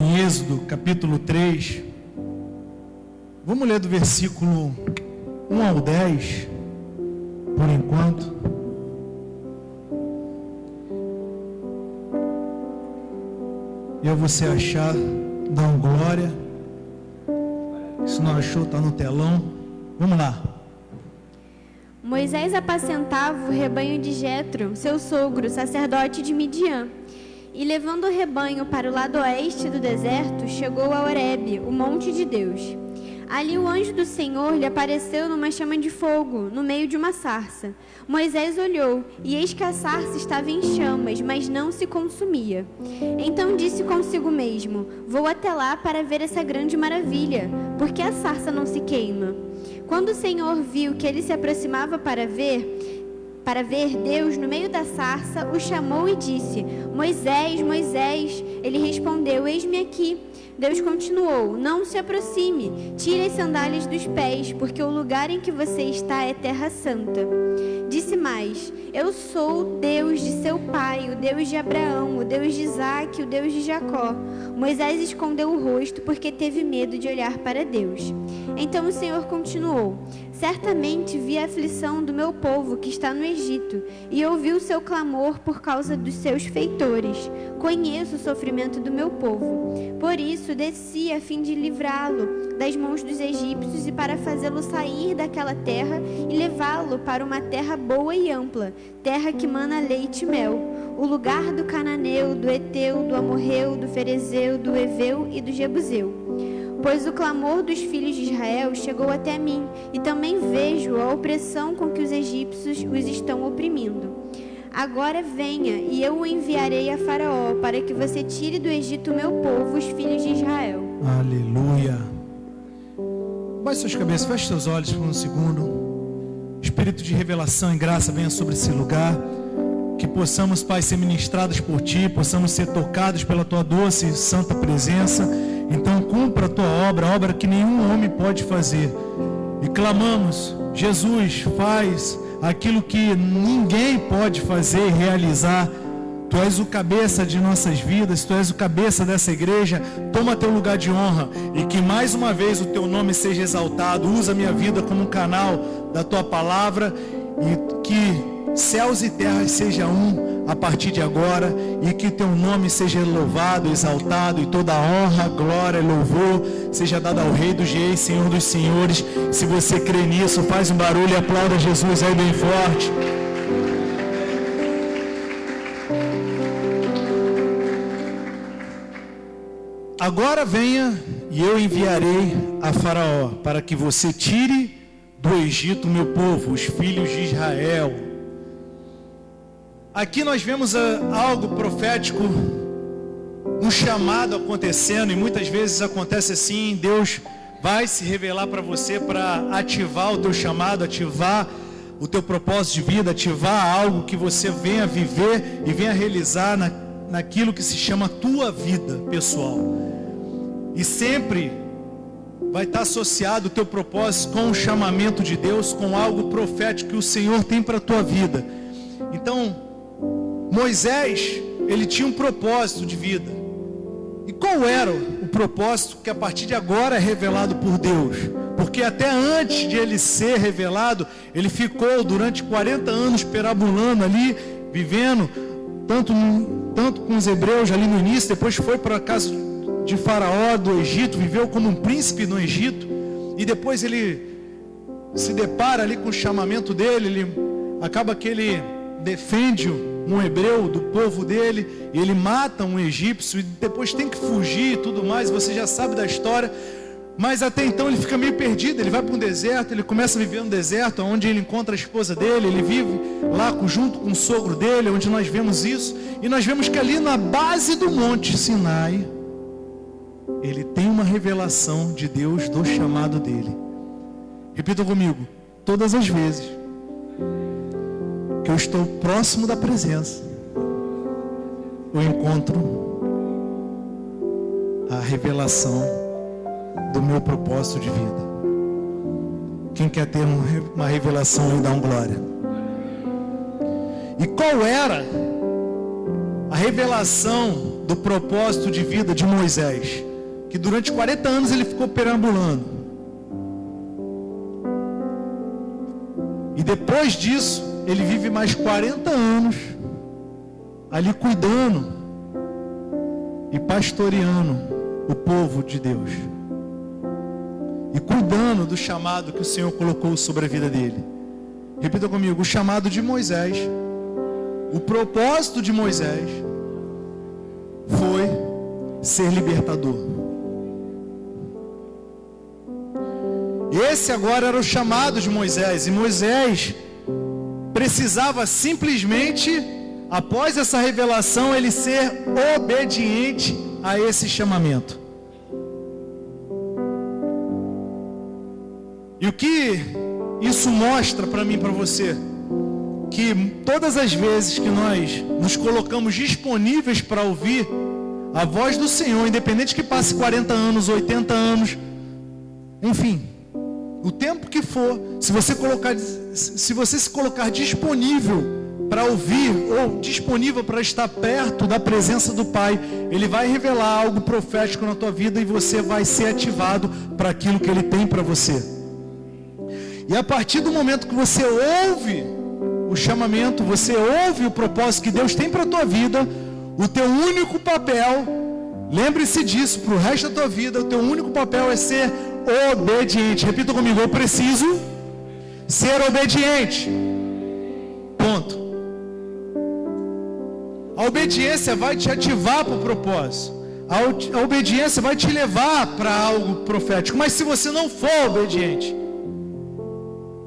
Em Êxodo, capítulo 3, vamos ler do versículo 1 ao 10, por enquanto. E você achar, dá um glória. Se não achou, está no telão. Vamos lá. Moisés apacentava o rebanho de Jetro, seu sogro, sacerdote de Midian. E levando o rebanho para o lado oeste do deserto, chegou a Horebe, o monte de Deus. Ali o anjo do Senhor lhe apareceu numa chama de fogo, no meio de uma sarça. Moisés olhou, e eis que a sarça estava em chamas, mas não se consumia. Então disse consigo mesmo: vou até lá para ver essa grande maravilha, porque a sarça não se queima. Quando o Senhor viu que ele se aproximava para ver, Deus, no meio da sarça, o chamou e disse: Moisés, Moisés. Ele respondeu: eis-me aqui. Deus continuou: não se aproxime, tire as sandálias dos pés, porque o lugar em que você está é terra santa. Disse mais: eu sou o Deus de seu pai, o Deus de Abraão, o Deus de Isaque, o Deus de Jacó. Moisés escondeu o rosto porque teve medo de olhar para Deus. Então o Senhor continuou: certamente vi a aflição do meu povo que está no Egito, e ouvi o seu clamor por causa dos seus feitores. Conheço o sofrimento do meu povo. Por isso desci a fim de livrá-lo das mãos dos egípcios e para fazê-lo sair daquela terra e levá-lo para uma terra boa e ampla, terra que mana leite e mel, o lugar do cananeu, do eteu, do amorreu, do ferezeu, do eveu e do jebuseu. Pois o clamor dos filhos de Israel chegou até mim, e também vejo a opressão com que os egípcios os estão oprimindo. Agora venha, e eu o enviarei a Faraó, para que você tire do Egito o meu povo, os filhos de Israel. Aleluia. Baixe suas cabeças, feche seus olhos por um segundo. Espírito de revelação e graça venha sobre esse lugar. Que possamos, Pai, ser ministrados por Ti, possamos ser tocados pela Tua doce e santa presença. Então cumpra a Tua obra que nenhum homem pode fazer. E clamamos: Jesus, faz aquilo que ninguém pode fazer e realizar. Tu és o cabeça de nossas vidas, Tu és o cabeça dessa igreja. Toma Teu lugar de honra e que mais uma vez o Teu nome seja exaltado. Usa a minha vida como um canal da Tua palavra, e que céus e terras sejam um a partir de agora, e que Teu nome seja louvado, exaltado, e toda a honra, glória e louvor seja dada ao Rei dos Reis, Senhor dos Senhores. Se você crê nisso, faz um barulho e aplauda Jesus aí bem forte. Agora venha, e eu enviarei a Faraó, para que você tire do Egito o meu povo, os filhos de Israel. Aqui nós vemos algo profético, um chamado acontecendo, e muitas vezes acontece assim: Deus vai se revelar para você para ativar o teu chamado, ativar o teu propósito de vida, ativar algo que você venha viver e venha realizar naquilo que se chama tua vida pessoal. E sempre vai estar associado o teu propósito com o chamamento de Deus, com algo profético que o Senhor tem para a tua vida. Então, Moisés, ele tinha um propósito de vida. E qual era o propósito que a partir de agora é revelado por Deus? Porque até antes de ele ser revelado, ele ficou durante 40 anos perambulando ali, vivendo, tanto com os hebreus ali no início, depois foi para a casa de Faraó do Egito, viveu como um príncipe no Egito, e depois ele se depara ali com o chamamento dele, acaba que ele defende um hebreu do povo dele, e ele mata um egípcio, e depois tem que fugir e tudo mais, você já sabe da história, mas até então ele fica meio perdido. Ele vai para um deserto, ele começa a viver no deserto, onde ele encontra a esposa dele, ele vive lá junto com o sogro dele, onde nós vemos isso, e nós vemos que ali na base do monte Sinai, ele tem uma revelação de Deus do chamado dele. Repita comigo: todas as vezes que eu estou próximo da presença, eu encontro a revelação do meu propósito de vida. Quem quer ter uma revelação e dar um glória? E qual era a revelação do propósito de vida de Moisés, que durante 40 anos ele ficou perambulando. E depois disso, ele vive mais 40 anos ali cuidando e pastoreando o povo de Deus. E cuidando do chamado que o Senhor colocou sobre a vida dele. Repita comigo: o chamado de Moisés, o propósito de Moisés foi ser libertador. Esse agora era o chamado de Moisés. E Moisés precisava simplesmente, após essa revelação, ele ser obediente a esse chamamento. E o que isso mostra para mim e para você? Que todas as vezes que nós nos colocamos disponíveis para ouvir a voz do Senhor, independente que passe 40 anos, 80 anos, enfim, o tempo que for, se você se colocar disponível para ouvir, ou disponível para estar perto da presença do Pai, Ele vai revelar algo profético na tua vida e você vai ser ativado para aquilo que Ele tem para você. E a partir do momento que você ouve o chamamento, você ouve o propósito que Deus tem para a tua vida, o teu único papel, lembre-se disso, para o resto da tua vida, o teu único papel é ser obediente. Repita comigo: eu preciso ser obediente. Ponto. A obediência vai te ativar para o propósito. A obediência vai te levar para algo profético. Mas se você não for obediente,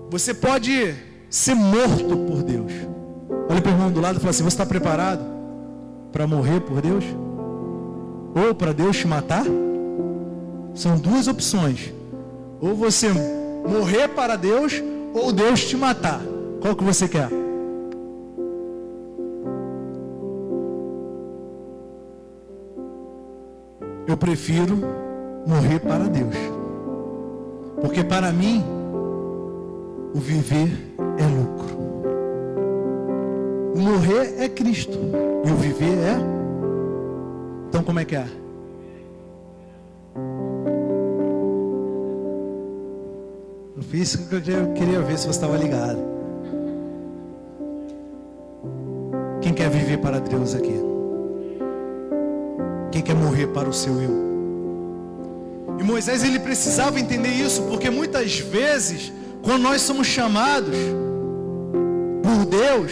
você pode ser morto por Deus. Olha para o irmão do lado e fala assim: você está preparado para morrer por Deus? Ou para Deus te matar? São duas opções: ou você morrer para Deus, ou Deus te matar. Qual que você quer? Eu prefiro morrer para Deus, porque para mim o viver é lucro. O morrer é Cristo e o viver é... Então como é que é? Eu fiz isso que eu queria ver se você estava ligado. Quem quer viver para Deus aqui? Quem quer morrer para o seu eu? E Moisés, ele precisava entender isso, porque muitas vezes, quando nós somos chamados por Deus,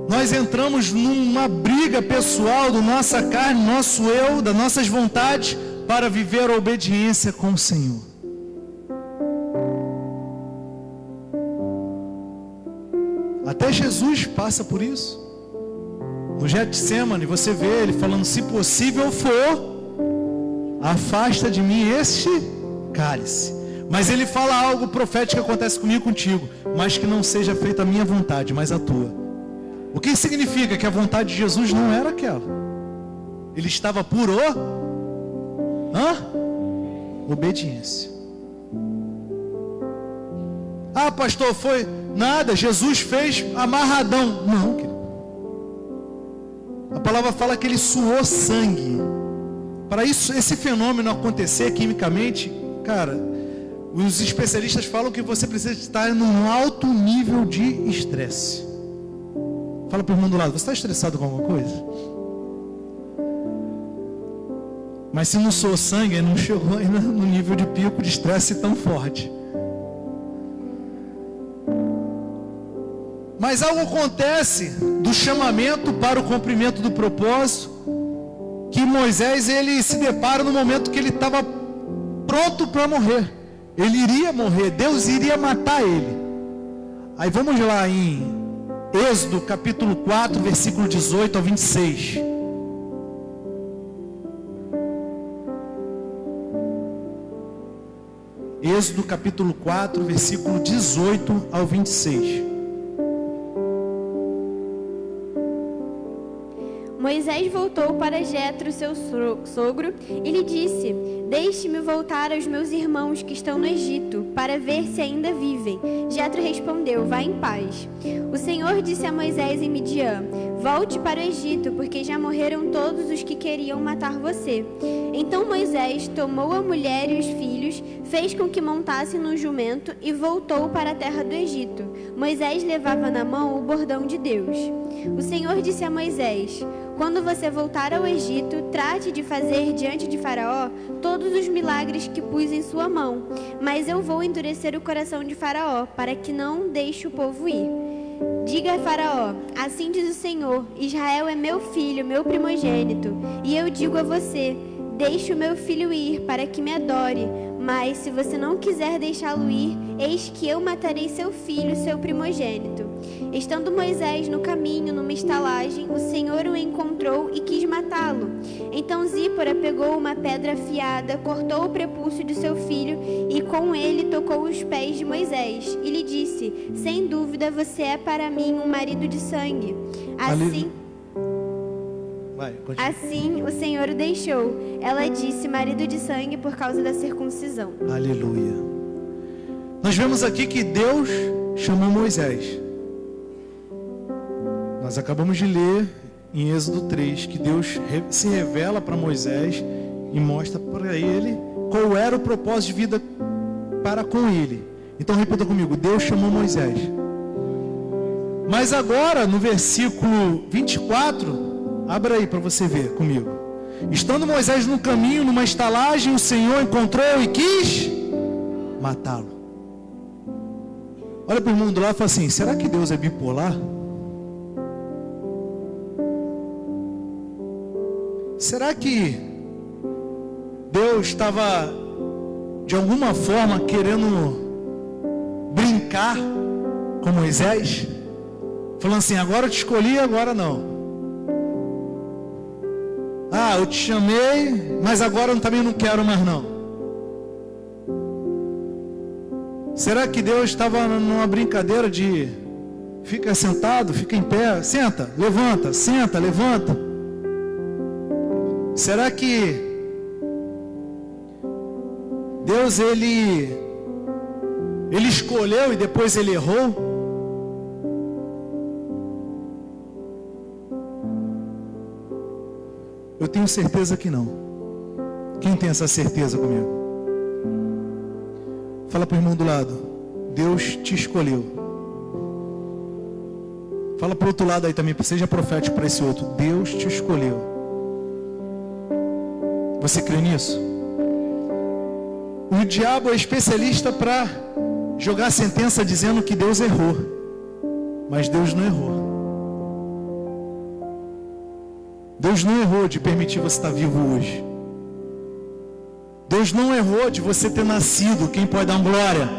nós entramos numa briga pessoal da nossa carne, nosso eu, das nossas vontades, para viver a obediência com o Senhor. Até Jesus passa por isso. No Getsemane, você vê ele falando: se possível for, afasta de mim este cálice. Mas ele fala algo profético que acontece comigo e contigo: mas que não seja feita a minha vontade, mas a tua. O que significa? Que a vontade de Jesus não era aquela. Ele estava por obediência. Ah, pastor, foi nada, Jesus fez amarradão. Não, querido. A palavra fala que ele suou sangue. Para isso, esse fenômeno acontecer quimicamente, cara, os especialistas falam que você precisa estar num alto nível de estresse. Fala para o irmão do lado: você está estressado com alguma coisa? Mas se não suou sangue, não chegou ainda no nível de pico de estresse tão forte. Mas algo acontece do chamamento para o cumprimento do propósito, que Moisés, ele se depara no momento que ele estava pronto para morrer. Ele iria morrer, Deus iria matar ele. Aí vamos lá em Êxodo capítulo 4, versículo 18 ao 26. Êxodo capítulo 4, versículo 18 ao 26. Moisés Moisés voltou para Jetro, seu sogro, e lhe disse: deixe-me voltar aos meus irmãos que estão no Egito, para ver se ainda vivem. Jetro respondeu: vá em paz. O Senhor disse a Moisés em Midian: volte para o Egito, porque já morreram todos os que queriam matar você. Então Moisés tomou a mulher e os filhos, fez com que montassem no jumento e voltou para a terra do Egito. Moisés levava na mão o bordão de Deus. O Senhor disse a Moisés: quando você voltar ao Egito, trate de fazer diante de Faraó todos os milagres que pus em sua mão, mas eu vou endurecer o coração de Faraó, para que não deixe o povo ir. Diga a Faraó: assim diz o Senhor, Israel é meu filho, meu primogênito, e eu digo a você: deixe o meu filho ir, para que me adore. Mas se você não quiser deixá-lo ir, eis que eu matarei seu filho, seu primogênito. Estando Moisés no caminho, numa estalagem, o Senhor o encontrou e quis matá-lo. Então Zípora pegou uma pedra afiada, cortou o prepúcio de seu filho e com ele tocou os pés de Moisés. E lhe disse: sem dúvida você é para mim um marido de sangue. Assim o Senhor o deixou. Ela disse: marido de sangue, por causa da circuncisão. Aleluia. Nós vemos aqui que Deus chamou Moisés. Nós acabamos de ler em Êxodo 3 que Deus se revela para Moisés e mostra para ele qual era o propósito de vida para com ele. Então repita comigo: Deus chamou Moisés. Mas agora no versículo 24, abra aí para você ver comigo. Estando Moisés no caminho, numa estalagem, o Senhor encontrou e quis matá-lo. Olha para o irmão do lado e fala assim: será que Deus é bipolar? Será que Deus estava de alguma forma querendo brincar com Moisés? Falando assim: agora eu te escolhi, agora não. Ah, eu te chamei, mas agora eu também não quero mais não. Será que Deus estava numa brincadeira de fica sentado, fica em pé, senta, levanta, senta, levanta? Será que Deus ele escolheu e depois ele errou? Eu tenho certeza que não. Quem tem essa certeza comigo? Fala para o irmão do lado: Deus te escolheu. Fala para o outro lado aí também, seja profético para esse outro: Deus te escolheu. Você crê nisso? O diabo é especialista para jogar sentença dizendo que Deus errou. Mas Deus não errou. Deus não errou de permitir você estar vivo hoje. Deus não errou de você ter nascido. Quem pode dar uma glória?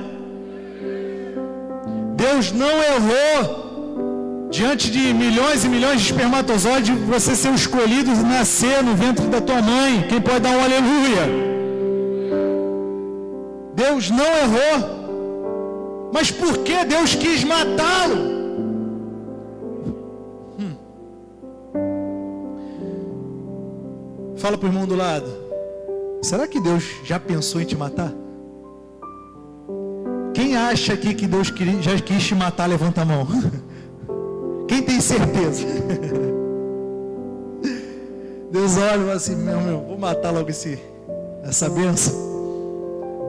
Deus não errou diante de milhões e milhões de espermatozoides você ser o escolhido e nascer no ventre da tua mãe. Quem pode dar um aleluia? Deus não errou. Mas por que Deus quis matá-lo? Fala para o irmão do lado: será que Deus já pensou em te matar? Quem acha aqui que Deus já quis te matar, levanta a mão. Quem tem certeza? Deus olha e fala assim: meu, vou matar logo essa benção,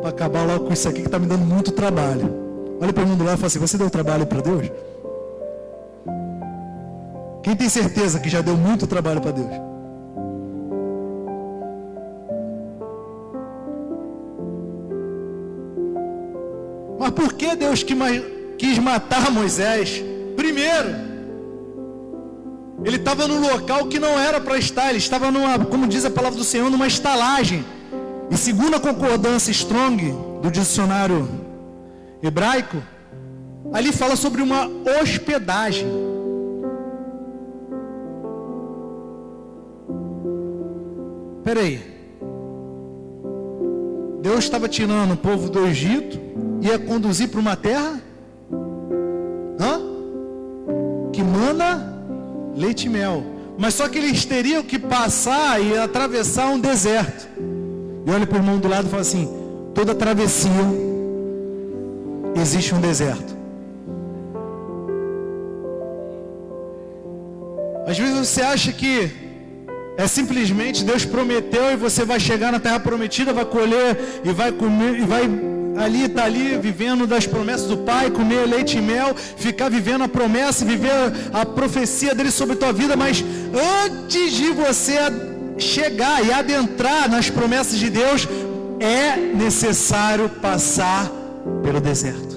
para acabar logo com isso aqui que está me dando muito trabalho. Olha para o irmão do lado e fala assim: você deu trabalho para Deus? Quem tem certeza que já deu muito trabalho para Deus? Mas por que Deus quis matar Moisés? Primeiro, ele estava num local que não era para estar. Ele estava como diz a palavra do Senhor, numa estalagem. E segundo a concordância Strong do dicionário hebraico, ali fala sobre uma hospedagem. Peraí, Deus estava tirando o povo do Egito, ia conduzir para uma terra que mana leite e mel. Mas só que eles teriam que passar e atravessar um deserto. E olha para o irmão do lado e fala assim: toda travessia existe um deserto. Às vezes você acha que é simplesmente Deus prometeu e você vai chegar na terra prometida, vai colher e vai comer e vai estar ali vivendo das promessas do Pai, comer leite e mel, ficar vivendo a promessa, viver a profecia dele sobre a tua vida. Mas antes de você chegar e adentrar nas promessas de Deus, é necessário passar pelo deserto.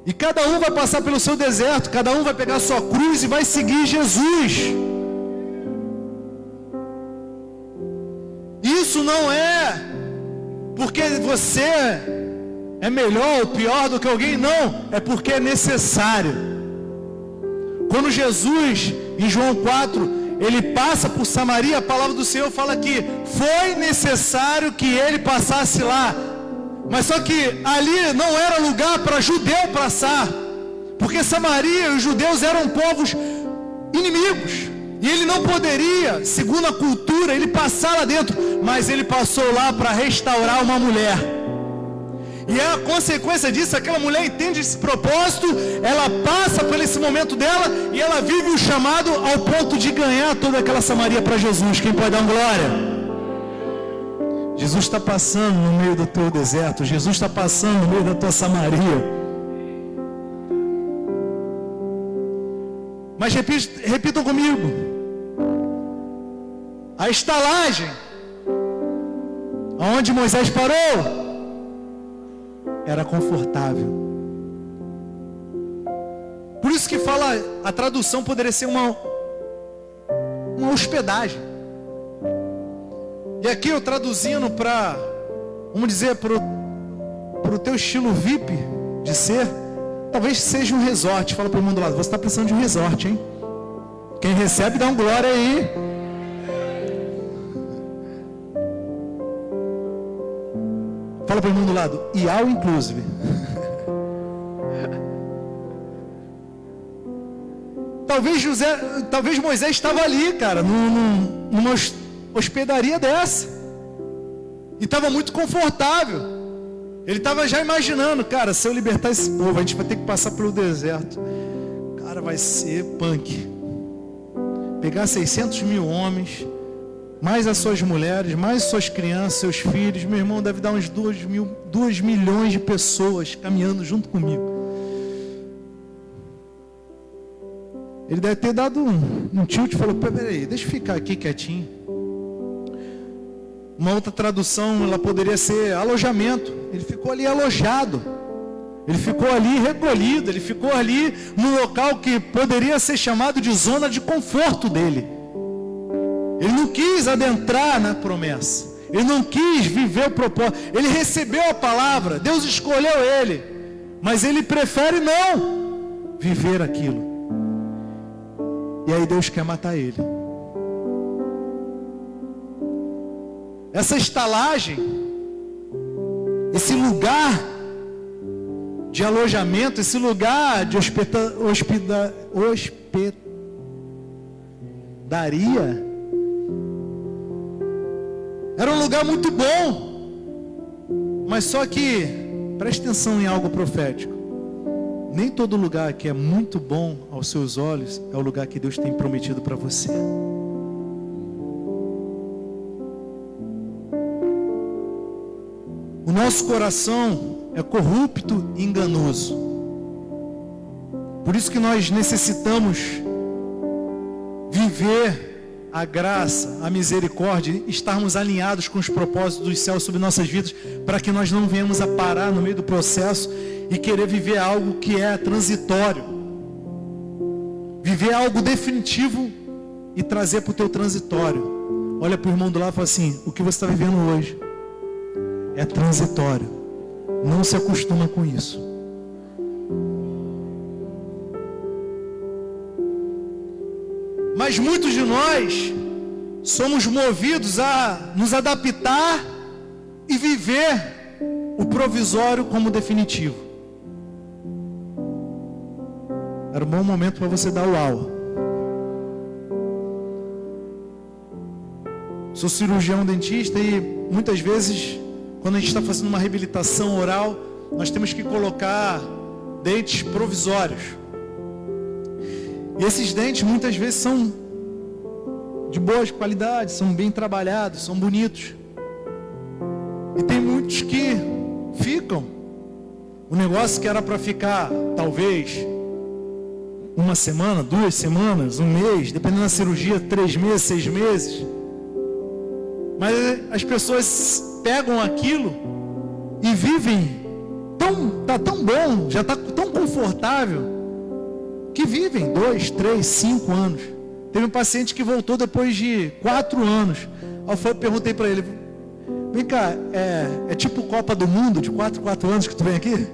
E cada um vai passar pelo seu deserto, cada um vai pegar a sua cruz e vai seguir Jesus. Isso não é porque você é melhor ou pior do que alguém, não. É porque é necessário. Quando Jesus, em João 4, ele passa por Samaria, a palavra do Senhor fala que foi necessário que ele passasse lá. Mas só que ali não era lugar para judeu passar, porque Samaria e os judeus eram povos inimigos, e ele não poderia, segundo a cultura, ele passar lá dentro. Mas ele passou lá para restaurar uma mulher, e a consequência disso, aquela mulher entende esse propósito, ela passa por esse momento dela, e ela vive o chamado ao ponto de ganhar toda aquela Samaria para Jesus. Quem pode dar uma glória? Jesus está passando no meio do teu deserto. Jesus está passando no meio da tua Samaria. Mas repitam comigo. A estalagem aonde Moisés parou era confortável. Por isso que fala, a tradução poderia ser uma hospedagem. E aqui eu traduzindo para, vamos dizer, para o teu estilo VIP de ser, talvez seja um resort. Fala para o mundo do lado: você está precisando de um resort, hein? Quem recebe dá um glória aí. Fala para o mundo do lado: e all inclusive. Talvez Moisés estava ali, cara, numa hospedaria dessa, e estava muito confortável. Ele estava já imaginando: cara, se eu libertar esse povo, a gente vai ter que passar pelo deserto. Cara, vai ser punk. Pegar 600 mil homens, mais as suas mulheres, mais suas crianças, seus filhos. Meu irmão, deve dar uns 2 milhões de pessoas caminhando junto comigo. Ele deve ter dado um tilt e falou: peraí, deixa eu ficar aqui quietinho. Uma outra tradução, ela poderia ser alojamento. Ele ficou ali alojado. Ele ficou ali recolhido. Ele ficou ali num local que poderia ser chamado de zona de conforto dele. Ele não quis adentrar na promessa. Ele não quis viver o propósito. Ele recebeu a palavra. Deus escolheu ele. Mas ele prefere não viver aquilo. E aí Deus quer matar ele. Essa estalagem, esse lugar de alojamento, esse lugar de hospedaria, era um lugar muito bom. Mas só que, preste atenção em algo profético. Nem todo lugar que é muito bom aos seus olhos é o lugar que Deus tem prometido para você. O nosso coração é corrupto e enganoso. Por isso que nós necessitamos viver a graça, a misericórdia, estarmos alinhados com os propósitos dos céus sobre nossas vidas, para que nós não venhamos a parar no meio do processo e querer viver algo que é transitório. Viver algo definitivo e trazer para o teu transitório. Olha para o irmão do lado e fala assim: o que você está vivendo hoje é transitório. Não se acostuma com isso. Mas muitos de nós somos movidos a nos adaptar e viver o provisório como definitivo. Era um bom momento para você dar o uau. Sou cirurgião dentista e muitas vezes, quando a gente está fazendo uma reabilitação oral, nós temos que colocar dentes provisórios. E esses dentes muitas vezes são de boa qualidade, são bem trabalhados, são bonitos. E tem muitos que ficam. O negócio que era para ficar, talvez, 1 semana, 2 semanas, 1 mês, dependendo da cirurgia, 3 meses, 6 meses. Mas as pessoas pegam aquilo e vivem tá tão bom, já está tão confortável, que vivem 2, 3, 5 anos. Teve um paciente que voltou depois de 4 anos. Eu perguntei para ele: vem cá, é tipo Copa do Mundo, de 4 anos que tu vem aqui?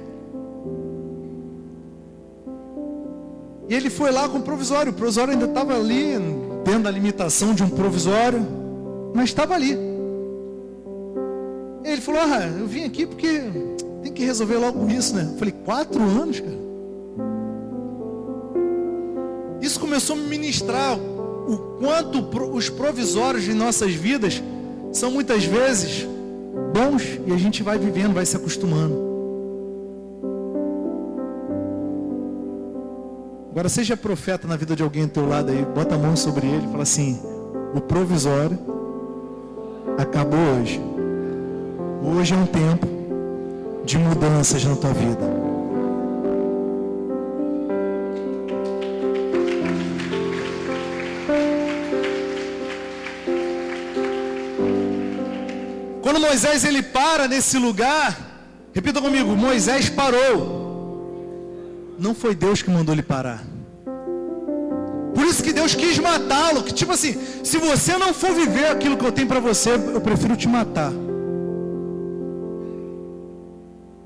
E ele foi lá com o provisório. O provisório ainda estava ali, dentro da limitação de um provisório, mas estava ali. Ele falou: eu vim aqui porque tem que resolver logo isso, né? Eu falei: 4 anos, cara? Isso começou a me ministrar o quanto os provisórios de nossas vidas são muitas vezes bons, e a gente vai vivendo, vai se acostumando. Agora seja profeta na vida de alguém do teu lado aí, bota a mão sobre ele e fala assim: o provisório acabou hoje. Hoje é um tempo de mudanças na tua vida. Quando Moisés ele para nesse lugar, repita comigo: Moisés parou. Não foi Deus que mandou ele parar. Por isso que Deus quis matá-lo. Que tipo assim, se você não for viver aquilo que eu tenho para você, eu prefiro te matar.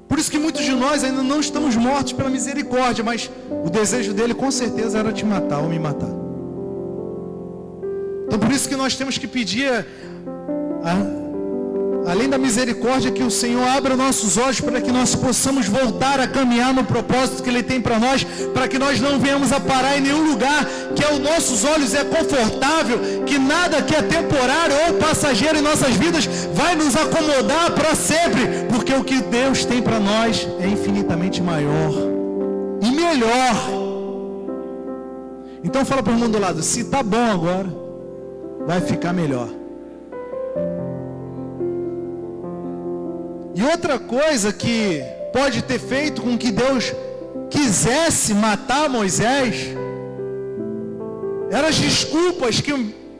Por isso que muitos de nós ainda não estamos mortos pela misericórdia, mas o desejo dele com certeza era te matar ou me matar. Então por isso que nós temos que pedir, além da misericórdia, que o Senhor abra nossos olhos para que nós possamos voltar a caminhar no propósito que Ele tem para nós, para que nós não venhamos a parar em nenhum lugar que aos nossos olhos é confortável, que nada que é temporário ou passageiro em nossas vidas vai nos acomodar para sempre, porque o que Deus tem para nós é infinitamente maior e melhor. Então fala para o irmão do lado: se está bom agora, vai ficar melhor. E outra coisa que pode ter feito com que Deus quisesse matar Moisés, eram as desculpas que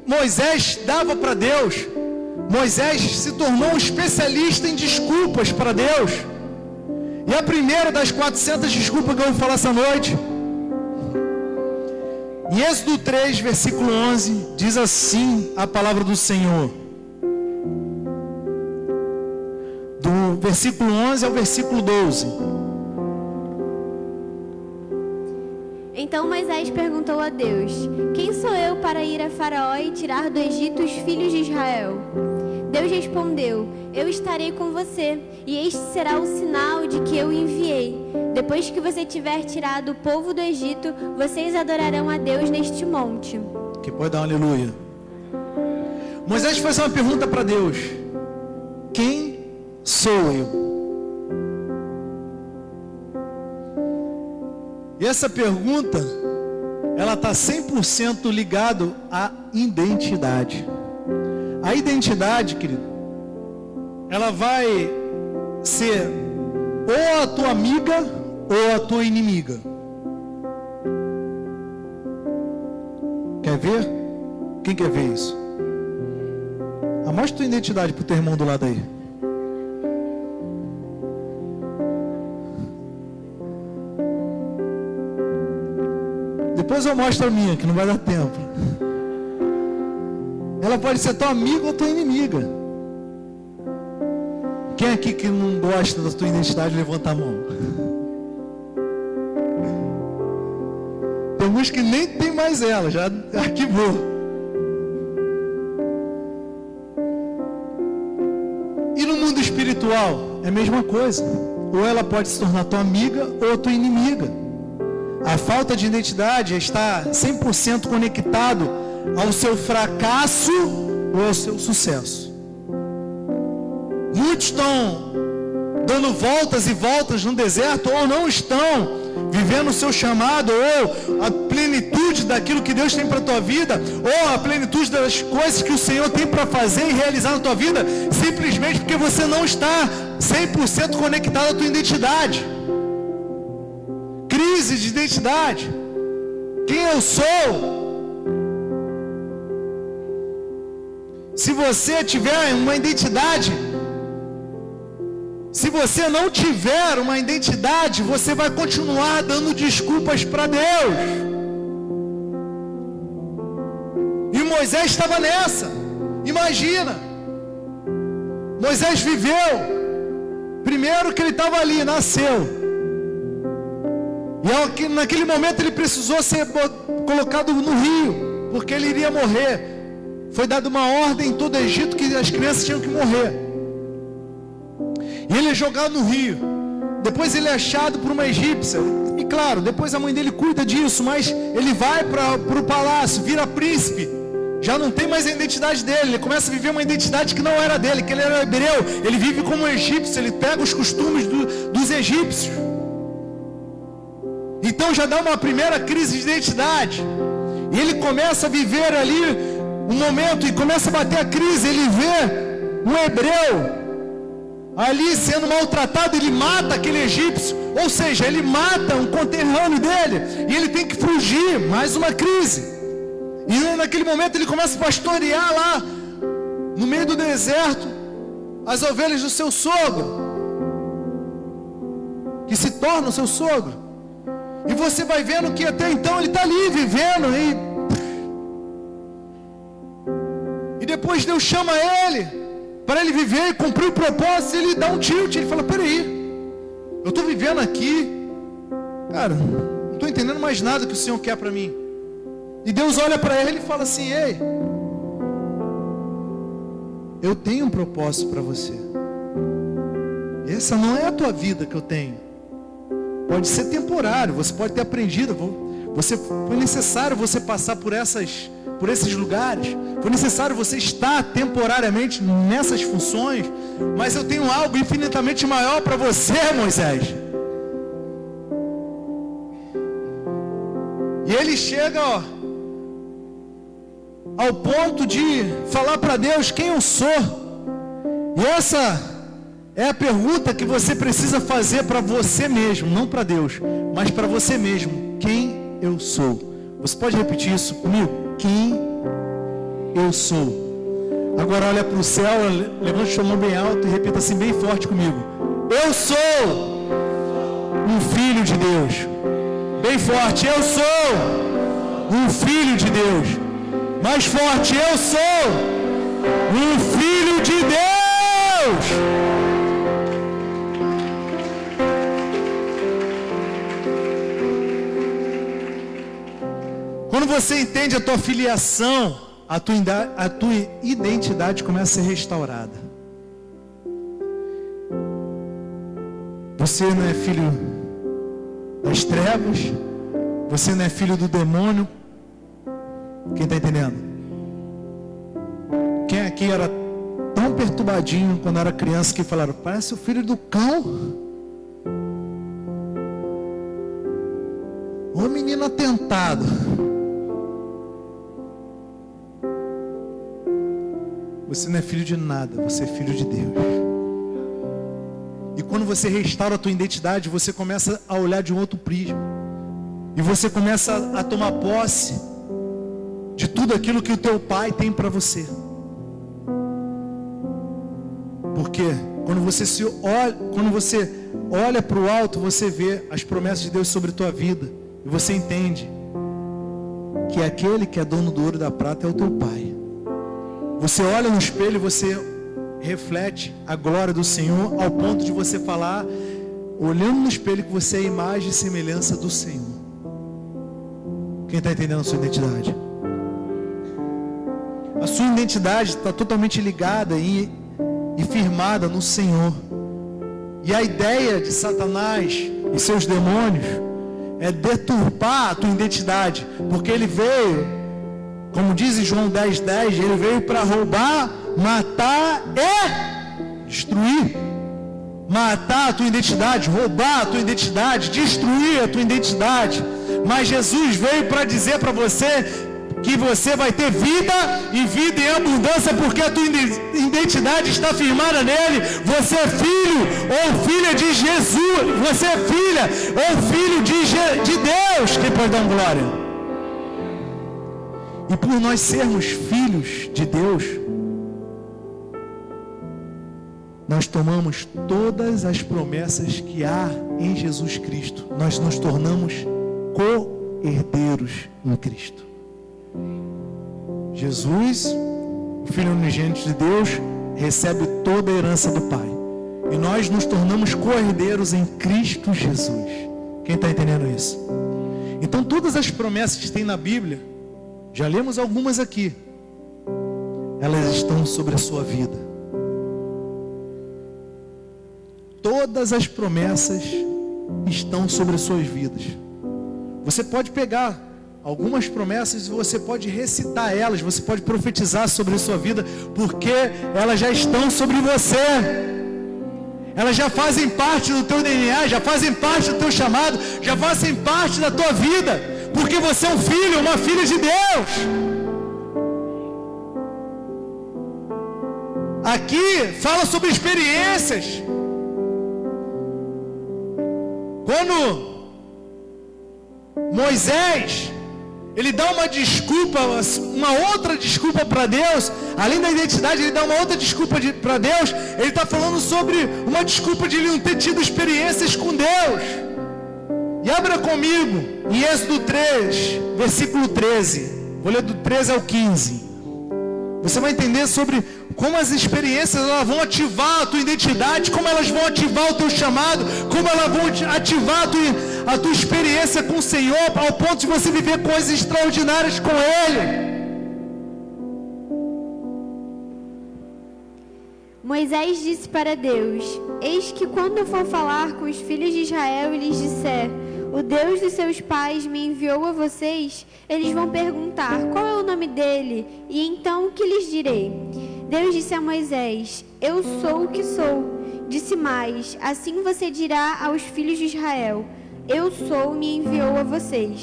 Moisés dava para Deus. Moisés se tornou um especialista em desculpas para Deus. E a primeira das 400 desculpas que eu vou falar essa noite, em Êxodo 3, versículo 11, diz assim a palavra do Senhor. Do versículo 11 ao versículo 12. Então Moisés perguntou a Deus: quem sou eu para ir a Faraó e tirar do Egito os filhos de Israel? Deus respondeu: eu estarei com você, e este será o sinal de que eu enviei. Depois que você tiver tirado o povo do Egito, vocês adorarão a Deus neste monte. Que pode dar um aleluia. Moisés faz uma pergunta para Deus: quem sou eu? E essa pergunta, ela está 100% ligado à identidade. A identidade, querido, ela vai ser ou a tua amiga ou a tua inimiga. Quer ver? Quem quer ver isso? Mostra tua identidade para o teu irmão do lado aí. Depois eu mostro a minha, que não vai dar tempo. Ela pode ser tua amiga ou tua inimiga. Quem aqui que não gosta da tua identidade, levanta a mão. Tem alguns que nem tem mais ela, já arquivou. E no mundo espiritual, é a mesma coisa. Ou ela pode se tornar tua amiga ou tua inimiga. A falta de identidade está 100% conectado ao seu fracasso ou ao seu sucesso. Muitos estão dando voltas e voltas no deserto, ou não estão vivendo o seu chamado, ou a plenitude daquilo que Deus tem para a tua vida, ou a plenitude das coisas que o Senhor tem para fazer e realizar na tua vida, simplesmente porque você não está 100% conectado à tua identidade. Crise de identidade. Quem eu sou? Se você tiver uma identidade, se você não tiver uma identidade, você vai continuar dando desculpas para Deus. E Moisés estava nessa. Imagina. Moisés viveu. Primeiro que ele estava ali, nasceu. E naquele momento ele precisou ser colocado no rio, porque ele iria morrer. Foi dada uma ordem em todo o Egito que as crianças tinham que morrer. E ele é jogado no rio. Depois ele é achado por uma egípcia. E claro, depois a mãe dele cuida disso. Mas ele vai para o palácio, vira príncipe. Já não tem mais a identidade dele. Ele começa a viver uma identidade que não era dele, que ele era hebreu. Ele vive como um egípcio. Ele pega os costumes dos egípcios. Então já dá uma primeira crise de identidade. E ele começa a viver ali um momento e começa a bater a crise. Ele vê um hebreu ali sendo maltratado, ele mata aquele egípcio, ou seja, ele mata um conterrâneo dele, e ele tem que fugir, mais uma crise. E naquele momento ele começa a pastorear lá, no meio do deserto, as ovelhas do seu sogro, que se torna o seu sogro. E você vai vendo que até então ele está ali vivendo, e depois Deus chama ele para ele viver e cumprir o propósito. Ele dá um tilt, ele fala: peraí, eu estou vivendo aqui, cara, não estou entendendo mais nada que o Senhor quer para mim. E Deus olha para ele e fala assim: ei, eu tenho um propósito para você. Essa não é a tua vida que eu tenho. Pode ser temporário, você pode ter aprendido, foi necessário você passar por esses lugares, foi necessário você estar temporariamente nessas funções, mas eu tenho algo infinitamente maior para você, Moisés. E ele chega ao ponto de falar para Deus quem eu sou. E essa é a pergunta que você precisa fazer para você mesmo, não para Deus, mas para você mesmo. Quem eu sou? Você pode repetir isso comigo? Quem eu sou? Agora olha para o céu, levante sua mão bem alto e repita assim bem forte comigo: eu sou um filho de Deus. Bem forte: eu sou um filho de Deus. Mais forte: eu sou um filho de Deus. Quando você entende a tua filiação, a tua identidade começa a ser restaurada. Você não é filho das trevas, você não é filho do demônio. Quem está entendendo? Quem aqui era tão perturbadinho quando era criança que falaram: parece o filho do cão? Ô menino atentado. Você não é filho de nada, você é filho de Deus. E quando você restaura a tua identidade, você começa a olhar de um outro prisma. E você começa a tomar posse de tudo aquilo que o teu pai tem para você. Porque quando você olha para o alto, você vê as promessas de Deus sobre a tua vida. E você entende que aquele que é dono do ouro e da prata é o teu pai. Você olha no espelho e você reflete a glória do Senhor ao ponto de você falar, olhando no espelho, que você é a imagem e semelhança do Senhor. Quem está entendendo a sua identidade? A sua identidade está totalmente ligada e firmada no Senhor. E a ideia de Satanás e seus demônios é deturpar a tua identidade, porque ele veio Como diz em João 10:10, ele veio para roubar, matar e destruir. Matar a tua identidade, roubar a tua identidade, destruir a tua identidade. Mas Jesus veio para dizer para você que você vai ter vida e vida em abundância, porque a tua identidade está firmada nele. Você é filho ou filha de Jesus. Você é filha ou filho de Deus. Quem pode dar uma glória? E por nós sermos filhos de Deus, nós tomamos todas as promessas que há em Jesus Cristo. Nós nos tornamos co-herdeiros em Cristo. Jesus, o Filho unigênito de Deus, recebe toda a herança do Pai. E nós nos tornamos co-herdeiros em Cristo Jesus. Quem está entendendo isso? Então todas as promessas que tem na Bíblia, já lemos algumas aqui, elas estão sobre a sua vida. Todas as promessas estão sobre as suas vidas. Você pode pegar algumas promessas e você pode recitar elas, você pode profetizar sobre a sua vida, porque elas já estão sobre você. Elas já fazem parte do teu DNA, já fazem parte do teu chamado, já fazem parte da tua vida, porque você é um filho, uma filha de Deus. Aqui fala sobre experiências. Quando Moisés, ele dá uma desculpa, uma outra desculpa para Deus, além da identidade, ele dá uma outra desculpa para Deus. Ele está falando sobre uma desculpa de ele não ter tido experiências com Deus. E abra comigo em Êxodo 3, versículo 13. Vou ler do 13 ao 15. Você vai entender sobre como as experiências elas vão ativar a tua identidade, como elas vão ativar o teu chamado, como elas vão ativar a tua experiência com o Senhor, ao ponto de você viver coisas extraordinárias com Ele. Moisés disse para Deus: eis que quando eu for falar com os filhos de Israel e lhes disser, o Deus dos seus pais me enviou a vocês, eles vão perguntar, qual é o nome dele? E então o que lhes direi? Deus disse a Moisés, eu sou o que sou. Disse mais, assim você dirá aos filhos de Israel, eu sou, me enviou a vocês.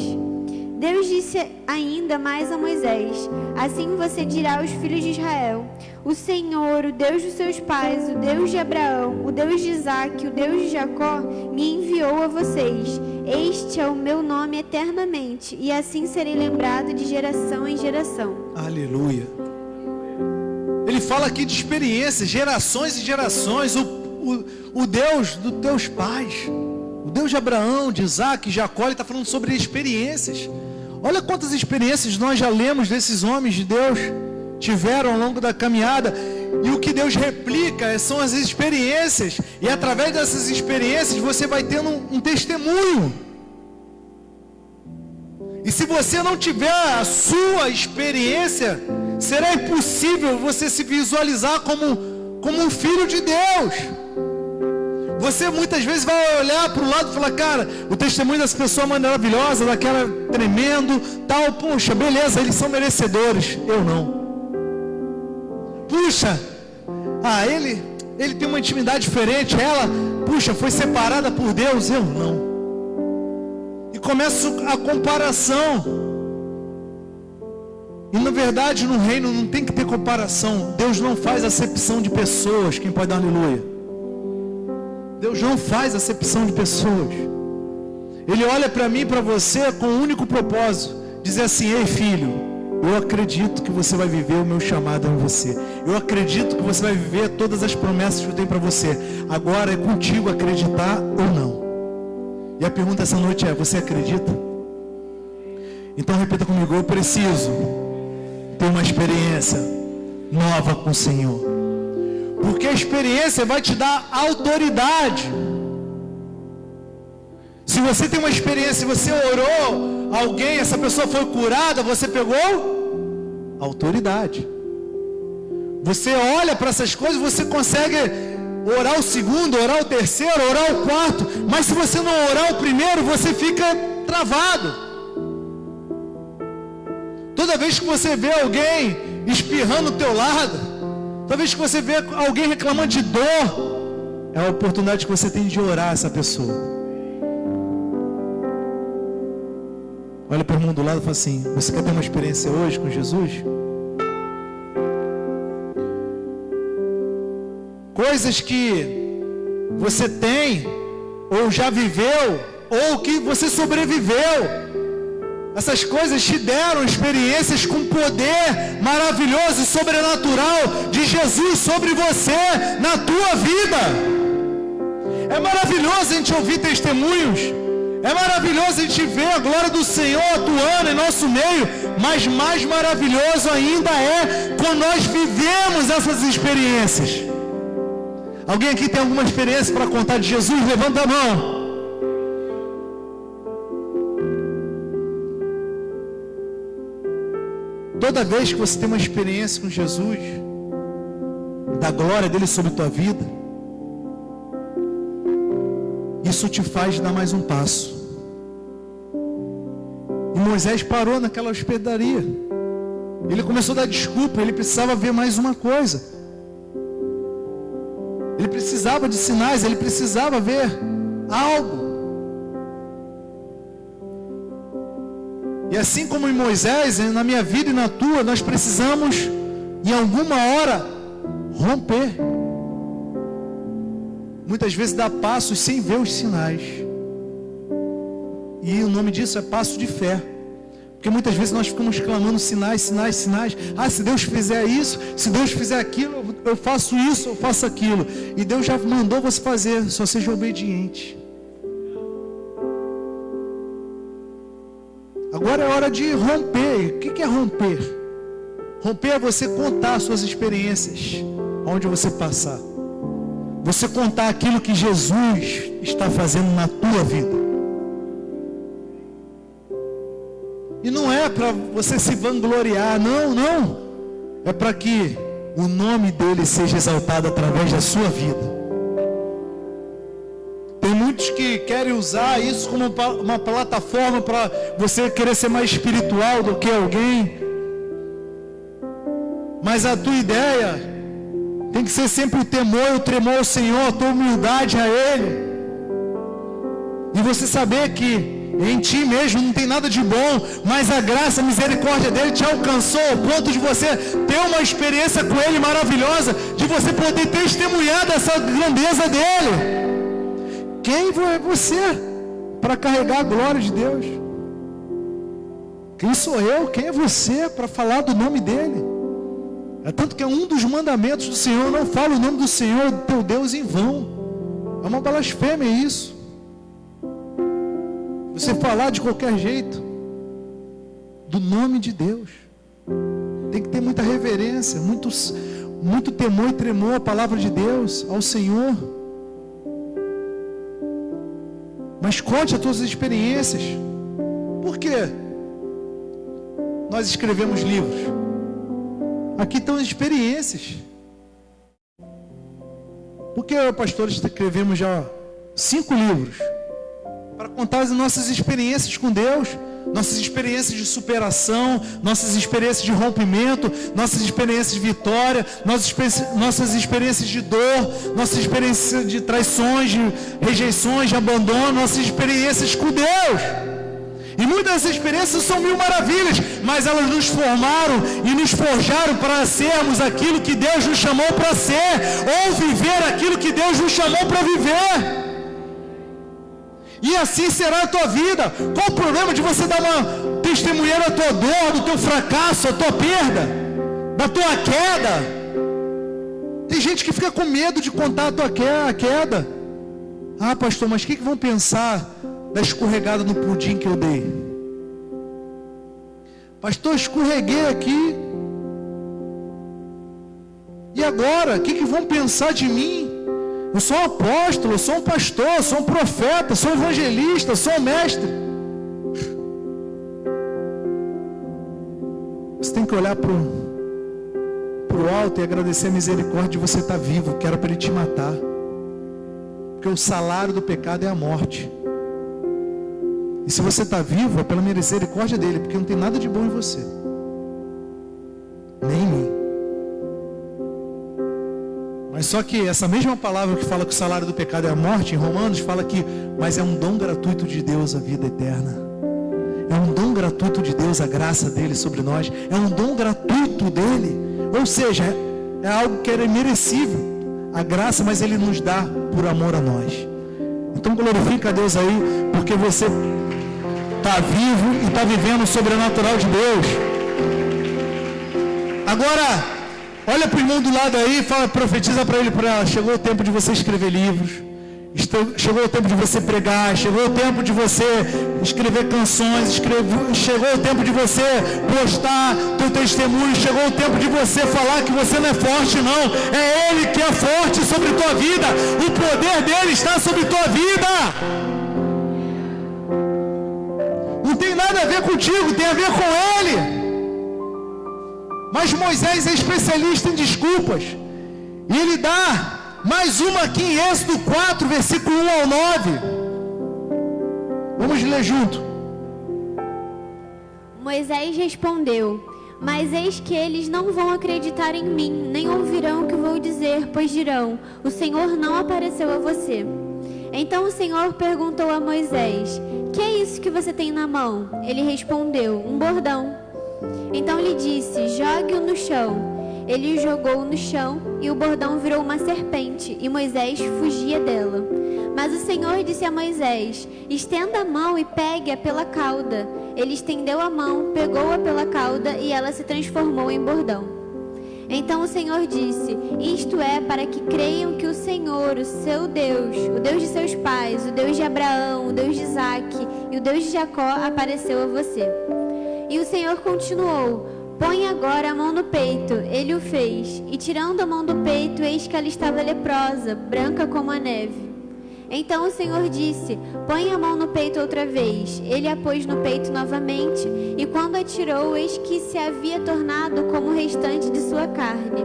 Deus disse ainda mais a Moisés, assim você dirá aos filhos de Israel, o Senhor, o Deus dos seus pais, o Deus de Abraão, o Deus de Isaque, o Deus de Jacó, me enviou a vocês. Este é o meu nome eternamente, e assim serei lembrado de geração em geração. Aleluia. Ele fala aqui de experiências, gerações e gerações, o Deus dos teus pais, o Deus de Abraão, de Isaque, de Jacó. Ele está falando sobre experiências. Olha quantas experiências nós já lemos desses homens de Deus tiveram ao longo da caminhada. E o que Deus replica são as experiências. E através dessas experiências você vai tendo um testemunho. E se você não tiver a sua experiência, será impossível você se visualizar como um filho de Deus. Você muitas vezes vai olhar para o lado e falar, cara, o testemunho dessa pessoa é maravilhosa, daquela tremendo, tal, puxa, beleza, eles são merecedores. Eu não. Puxa, ele tem uma intimidade diferente, ela, puxa, foi separada por Deus, eu não. E começa a comparação. E na verdade no reino não tem que ter comparação. Deus não faz acepção de pessoas. Quem pode dar aleluia? Deus não faz acepção de pessoas. Ele olha para mim e para você com o único propósito, dizer assim, ei filho, eu acredito que você vai viver o meu chamado em você. Eu acredito que você vai viver todas as promessas que eu tenho para você. Agora é contigo acreditar ou não. E a pergunta essa noite é, você acredita? Então repita comigo, eu preciso ter uma experiência nova com o Senhor. Porque a experiência vai te dar autoridade. Se você tem uma experiência, se você orou alguém, essa pessoa foi curada, você pegou autoridade. Você olha para essas coisas, você consegue orar o segundo, orar o terceiro, orar o quarto. Mas se você não orar o primeiro, você fica travado. Toda vez que você vê alguém espirrando do teu lado, toda vez que você vê alguém reclamando de dor, é a oportunidade que você tem de orar essa pessoa. Olha para o irmão do lado e fala assim: você quer ter uma experiência hoje com Jesus? Coisas que você tem, ou já viveu, ou que você sobreviveu. Essas coisas te deram experiências com poder maravilhoso e sobrenatural de Jesus sobre você, na tua vida. É maravilhoso a gente ouvir testemunhos. É maravilhoso a gente ver a glória do Senhor atuando em nosso meio. Mas mais maravilhoso ainda é quando nós vivemos essas experiências. Alguém aqui tem alguma experiência para contar de Jesus? Levanta a mão. Toda vez que você tem uma experiência com Jesus, da glória dele sobre a tua vida, isso te faz dar mais um passo. E Moisés parou naquela hospedaria. Ele começou a dar desculpa, ele precisava ver mais uma coisa. Ele precisava de sinais, ele precisava ver algo. E assim como em Moisés, na minha vida e na tua, nós precisamos, em alguma hora, romper. Muitas vezes dar passos sem ver os sinais. E o nome disso é passo de fé. Porque muitas vezes nós ficamos clamando sinais, sinais, sinais. Ah, se Deus fizer isso, se Deus fizer aquilo, eu faço isso, eu faço aquilo. E Deus já mandou você fazer, só seja obediente. Agora é hora de romper. O que é romper? Romper é você contar suas experiências, onde você passar. Você contar aquilo que Jesus está fazendo na tua vida. E não é para você se vangloriar, não. É para que o nome dele seja exaltado através da sua vida. Tem muitos que querem usar isso como uma plataforma para você querer ser mais espiritual do que alguém. Mas a tua ideia tem que ser sempre o temor e o tremor ao Senhor, a tua humildade a Ele. E você saber que em ti mesmo não tem nada de bom, mas a graça, a misericórdia dele te alcançou ao ponto de você ter uma experiência com ele maravilhosa, de você poder testemunhar dessa grandeza dele. Quem é você para carregar a glória de Deus? Quem sou eu? Quem é você para falar do nome dele? É tanto que é um dos mandamentos do Senhor: não fala o nome do Senhor, do teu Deus, em vão. É uma blasfêmia isso. Você falar de qualquer jeito do nome de Deus. Tem que ter muita reverência, muito temor e tremor à palavra de Deus, ao Senhor. Mas conte as tuas experiências. Por quê? Nós escrevemos livros. Aqui estão as experiências. Porque eu, pastor, escrevemos já 5 livros para contar as nossas experiências com Deus, nossas experiências de superação, nossas experiências de rompimento, nossas experiências de vitória, nossas experiências de dor, nossas experiências de traições, de rejeições, de abandono, nossas experiências com Deus. E muitas dessas experiências são mil maravilhas, mas elas nos formaram e nos forjaram para sermos aquilo que Deus nos chamou para ser, ou viver aquilo que Deus nos chamou para viver. E assim será a tua vida. Qual o problema de você dar uma testemunha da tua dor, do teu fracasso, da tua perda, da tua queda? Tem gente que fica com medo de contar a tua queda. Ah, pastor, mas o que vão pensar da escorregada no pudim que eu dei? Pastor, escorreguei aqui. E agora? O que vão pensar de mim? Eu sou um apóstolo, eu sou um pastor, eu sou um profeta, eu sou um evangelista, eu sou um mestre. Você tem que olhar para o alto e agradecer a misericórdia de você estar vivo, que era para ele te matar. Porque o salário do pecado é a morte. E se você está vivo, é pela misericórdia dele, porque não tem nada de bom em você. nem em mim. Mas só que essa mesma palavra que fala que o salário do pecado é a morte, em Romanos, fala que, mas é um dom gratuito de Deus a vida eterna. É um dom gratuito de Deus a graça dele sobre nós. É um dom gratuito dele. Ou seja, é algo que era imerecível. A graça, mas ele nos dá por amor a nós. Então glorifica a Deus aí, porque você está vivo e está vivendo o sobrenatural de Deus. Agora, olha para o irmão do lado aí, fala, profetiza para ele, chegou o tempo de você escrever livros, chegou o tempo de você pregar, chegou o tempo de você escrever canções, chegou o tempo de você postar teu testemunho, chegou o tempo de você falar que você não é forte não, é Ele que é forte sobre tua vida, o poder dele está sobre tua vida. Não tem nada a ver contigo, tem a ver com Ele. Mas Moisés é especialista em desculpas. E ele dá mais uma aqui em Êxodo 4, versículo 1 ao 9. Vamos ler junto. Moisés respondeu: mas eis que eles não vão acreditar em mim, nem ouvirão o que vou dizer, pois dirão: o Senhor não apareceu a você. Então o Senhor perguntou a Moisés: que é isso que você tem na mão? Ele respondeu: um bordão. Então lhe disse: jogue-o no chão. Ele o jogou no chão, e o bordão virou uma serpente, e Moisés fugia dela. Mas o Senhor disse a Moisés: estenda a mão e pegue-a pela cauda. Ele estendeu a mão, pegou-a pela cauda, e ela se transformou em bordão. Então o Senhor disse: isto é para que creiam que o Senhor, o seu Deus, o Deus de seus pais, o Deus de Abraão, o Deus de Isaque e o Deus de Jacó, apareceu a você. E o Senhor continuou: põe agora a mão no peito. Ele o fez, e tirando a mão do peito, eis que ela estava leprosa, branca como a neve. Então o Senhor disse: põe a mão no peito outra vez. Ele a pôs no peito novamente, e quando a tirou, eis que se havia tornado como o restante de sua carne.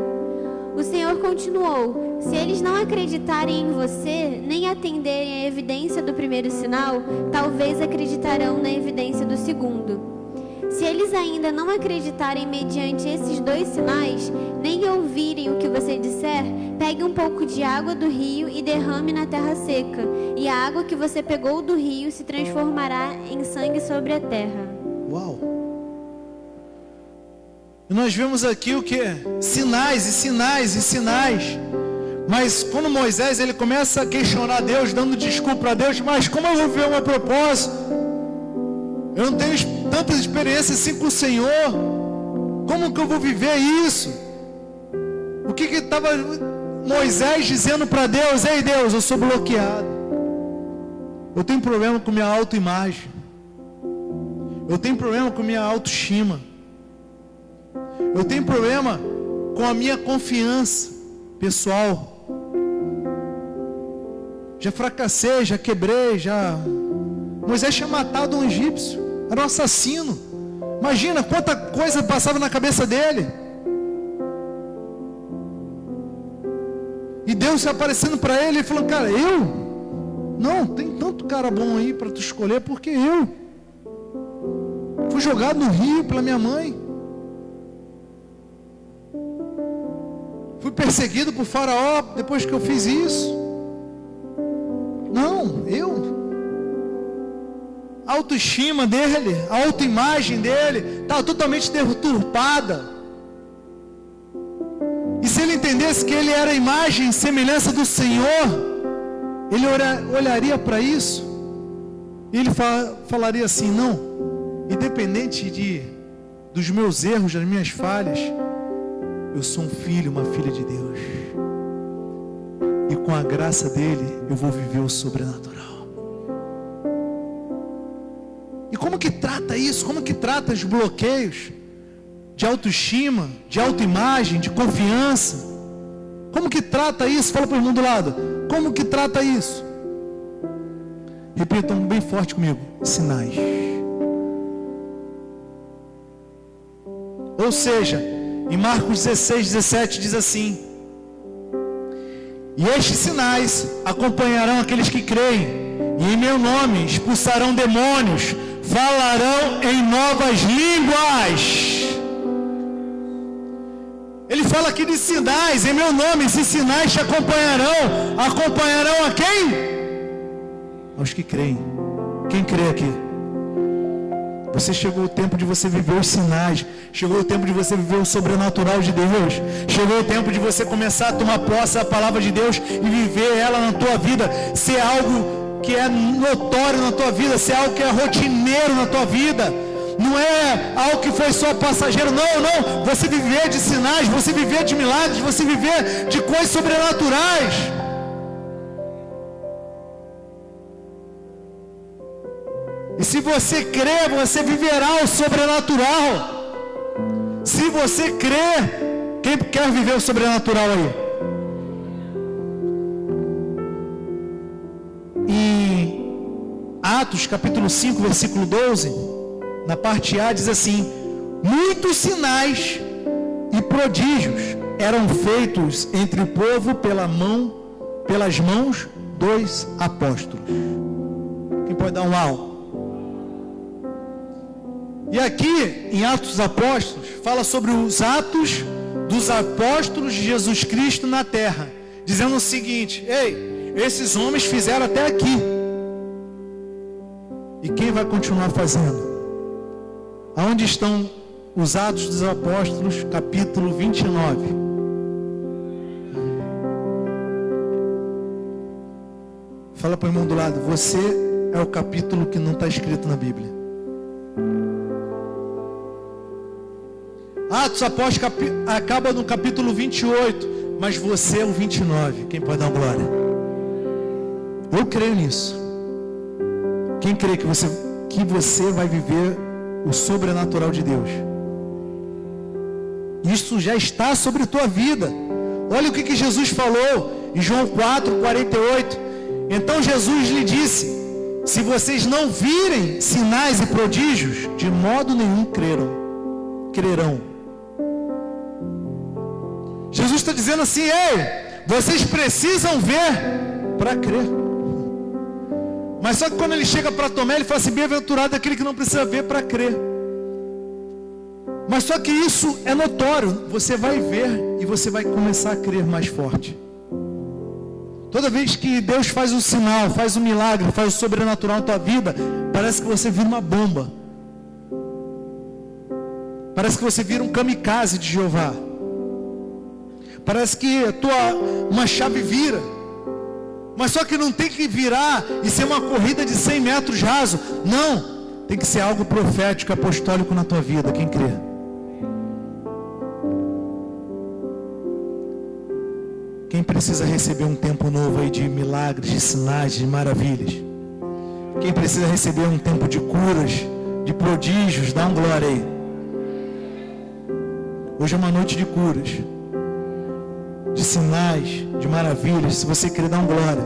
O Senhor continuou: se eles não acreditarem em você, nem atenderem à evidência do primeiro sinal, talvez acreditarão na evidência do segundo. Se eles ainda não acreditarem mediante esses dois sinais, nem ouvirem o que você disser, pegue um pouco de água do rio e derrame na terra seca, e a água que você pegou do rio se transformará em sangue sobre a terra. Uau! E nós vemos aqui o que? Sinais e sinais e sinais. Mas quando Moisés ele começa a questionar Deus, dando desculpa a Deus, mas como eu vou viver o meu propósito? Eu não tenho tanta experiência assim com o Senhor. Como que eu vou viver isso? O que estava Moisés dizendo para Deus? Ei Deus, eu sou bloqueado. Eu tenho problema com minha autoimagem. Eu tenho problema com minha autoestima. Eu tenho problema com a minha confiança pessoal. Já fracassei, já quebrei, Moisés tinha matado um egípcio, era um assassino. Imagina quanta coisa passava na cabeça dele. E Deus se aparecendo para ele e falando: cara, eu? Não, tem tanto cara bom aí para tu escolher, porque eu fui jogado no rio pela minha mãe. Fui perseguido por Faraó depois que eu fiz isso. Não, eu. A autoestima dele, a autoimagem dele estava totalmente deturpada. E se ele entendesse que ele era a imagem e semelhança do Senhor, ele olharia para isso e ele falaria assim: não, independente dos meus erros, das minhas falhas, eu sou um filho, uma filha de Deus, e com a graça dele eu vou viver o sobrenatural. E como que trata isso? Como que trata os bloqueios de autoestima, de autoimagem, de confiança? Como que trata isso? Fala para o irmão do lado: como que trata isso? Repitam bem forte comigo: sinais. Ou seja, em Marcos 16:17 diz assim: e estes sinais acompanharão aqueles que creem, e em meu nome expulsarão demônios, falarão em novas línguas. Ele fala aqui de sinais, em meu nome, esses sinais te acompanharão. Acompanharão a quem? Aos que creem. Quem crê aqui? Você chegou o tempo de você viver os sinais. Chegou o tempo de você viver o sobrenatural de Deus. Chegou o tempo de você começar a tomar posse da palavra de Deus e viver ela na tua vida. Ser algo que é notório na tua vida. Ser algo que é rotineiro na tua vida. Não é algo que foi só passageiro. Não. Você viver de sinais. Você viver de milagres. Você viver de coisas sobrenaturais. E se você crer, você viverá o sobrenatural. Se você crer, quem quer viver o sobrenatural aí? Em Atos capítulo 5, versículo 12, na parte A diz assim: muitos sinais e prodígios eram feitos entre o povo pelas mãos dos apóstolos. Quem pode dar um uau? E aqui, em Atos dos Apóstolos, fala sobre os atos dos apóstolos de Jesus Cristo na terra, dizendo o seguinte: ei, esses homens fizeram até aqui, e quem vai continuar fazendo? Aonde estão os Atos dos Apóstolos, capítulo 29? Fala para o irmão do lado: você é o capítulo que não está escrito na Bíblia. Atos Apóstolos acaba no capítulo 28, mas você é o 29. Quem pode dar glória? Eu creio nisso. Quem crê que você vai viver o sobrenatural de Deus? Isso já está sobre a tua vida. Olha o que Jesus falou em João 4:48. Então Jesus lhe disse: se vocês não virem sinais e prodígios, de modo nenhum crerão. Jesus está dizendo assim: ei, vocês precisam ver para crer. Mas só que quando ele chega para Tomé, ele fala assim: bem-aventurado aquele que não precisa ver para crer. Mas só que isso é notório. Você vai ver e você vai começar a crer mais forte. Toda vez que Deus faz um sinal, faz um milagre, faz o sobrenatural na tua vida, parece que você vira uma bomba. Parece que você vira um kamikaze de Jeová. Parece que uma chave vira. Mas só que não tem que virar e ser uma corrida de 100 metros raso. Não. Tem que ser algo profético, apostólico na tua vida. Quem crê? Quem precisa receber um tempo novo aí de milagres, de sinais, de maravilhas? Quem precisa receber um tempo de curas, de prodígios? Dá um glória aí. Hoje é uma noite de curas, de sinais, de maravilhas. Se você querer, dar um glória.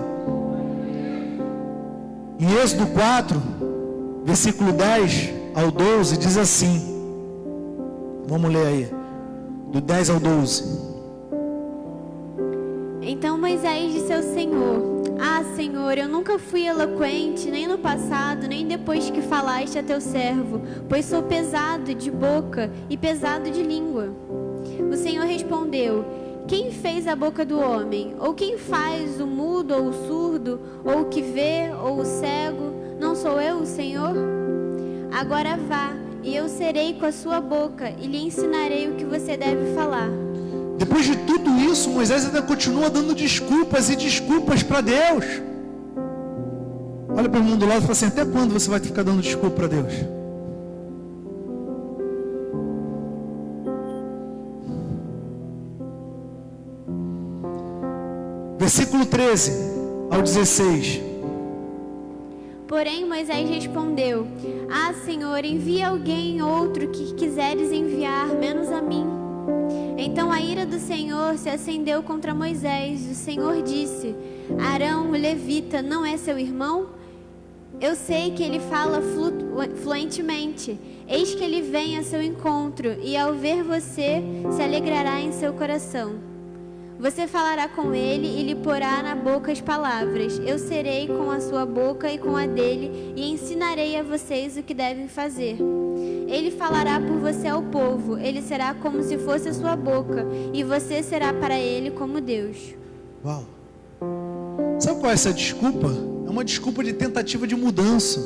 Em Êxodo 4, versículo 10 ao 12, diz assim. Vamos ler aí, do 10 ao 12. Então Moisés disse ao Senhor: ah, Senhor, eu nunca fui eloquente, nem no passado, nem depois que falaste a teu servo, pois sou pesado de boca e pesado de língua. O Senhor respondeu: quem fez a boca do homem? Ou quem faz o mudo ou o surdo? Ou o que vê ou o cego? Não sou eu, o Senhor? Agora vá, e eu serei com a sua boca, e lhe ensinarei o que você deve falar. Depois de tudo isso, Moisés ainda continua dando desculpas e desculpas para Deus. Olha para o irmão do lado e fala assim: até quando você vai ficar dando desculpa para Deus? Versículo 13 ao 16. Porém Moisés respondeu: ah, Senhor, envia alguém outro que quiseres enviar, menos a mim. Então a ira do Senhor se acendeu contra Moisés. O Senhor disse: Arão, o levita, não é seu irmão? Eu sei que ele fala fluentemente. Eis que ele vem a seu encontro, e ao ver você, se alegrará em seu coração. Você falará com ele e lhe porá na boca as palavras. Eu serei com a sua boca e com a dele e ensinarei a vocês o que devem fazer. Ele falará por você ao povo. Ele será como se fosse a sua boca e você será para ele como Deus. Uau! Sabe qual é essa desculpa? É uma desculpa de tentativa de mudança.